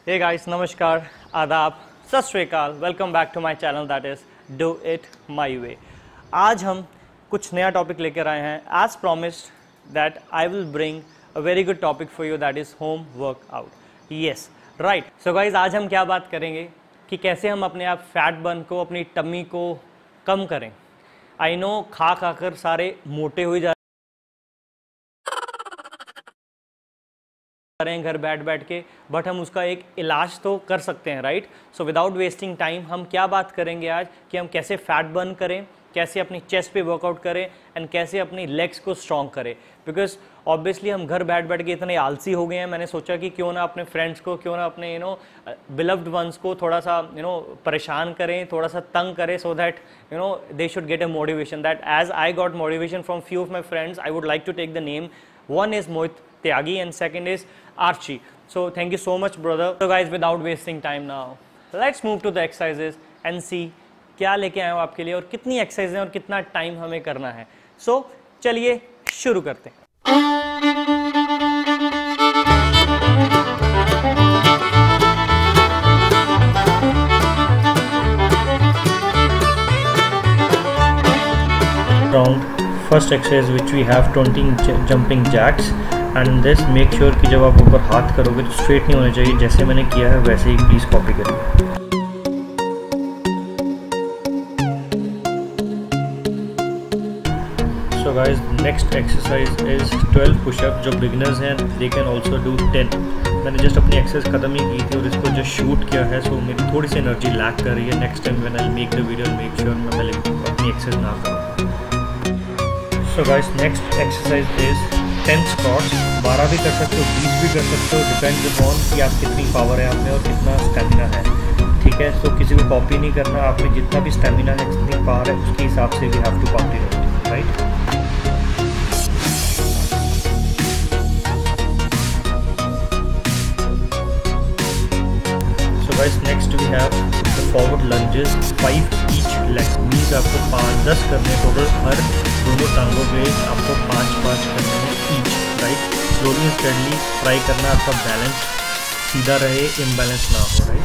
Hey guys, नमस्कार, आदाब, सत श्री अकाल। Welcome back to my channel that is do it my way. आज हम कुछ नया टॉपिक लेकर आए हैं। As promised that I will bring a very good topic for you, that is home workout. Yes, right. So guys, आज हम क्या बात करेंगे कि कैसे हम अपने आप फैट बर्न को, अपनी टमी को कम करें। आई नो खा कर सारे मोटे हो जा रहे हैं घर बैठ बैठ के, बट हम उसका एक इलाज तो कर सकते हैं, right. So without wasting time हम क्या बात करेंगे आज कि हम कैसे फैट बर्न करें, कैसे अपनी चेस्ट पे वर्कआउट करें एंड कैसे अपनी लेग्स को स्ट्रॉन्ग करें। बिकॉज ऑब्वियसली हम घर बैठ बैठ के इतने आलसी हो गए हैं। मैंने सोचा कि क्यों ना अपने फ्रेंड्स को, क्यों ना अपने बिलव्ड वंस को थोड़ा सा परेशान करें, थोड़ा सा तंग करें, so that they should get a motivation. That as I got motivation from few of my friends, I would like to take the name. One is Mohit Tyagi and second is Archie. So thank you so much, brother. So guys, without wasting time now, let's move to the exercises and see क्या लेके आए हो आपके लिए और कितनी exercise हैं और कितना टाइम हमें करना है। So चलिए शुरू करते हैं। Round first exercise which we have 20 jumping jacks and this make sure कि जब आप ऊपर हाथ करोगे तो स्ट्रेट नहीं होने चाहिए। जैसे मैंने किया है वैसे ही प्लीज़ कॉपी करिए। So guys, next exercise is 12 push-up। जो बिगनर्स हैं they can also do 10। मैंने जस्ट अपनी एक्सरसाइज ख़त्म ही की थी और इसको जो शूट किया है, सो मेरी थोड़ी सी एनर्जी लैक कर रही है। Next time when I make the video make sure मैं पहले अपनी एक्सरसाइज ना करूँ। सो guys, next exercise is 10 squats. 12 भी कर सकते हो, 20 भी कर सकते हो, डिपेंड्स अपॉन कि आप कितनी पावर है आप में और कितना स्टेमिना है, ठीक है। सो किसी को कॉपी नहीं करना, आप में जितना भी स्टेमिना है, जितनी पावर है उसके हिसाब से भी have to copy, right. So guys, next we have the forward lunges 5 each leg. Means आपको 5-10 करने टोटल, हर दोनों टांगों पे आपको 5-5 करने हैं each, right. Slowly and steadily try करना, आपका बैलेंस सीधा रहे, इम्बैलेंस ना हो, right.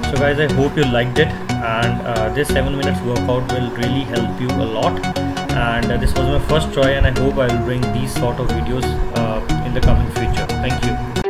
So guys, I hope you liked it, and this 7 minutes workout will really help you a lot. And this was my first try, and I hope I will bring these sort of videos in the coming future. Thank you.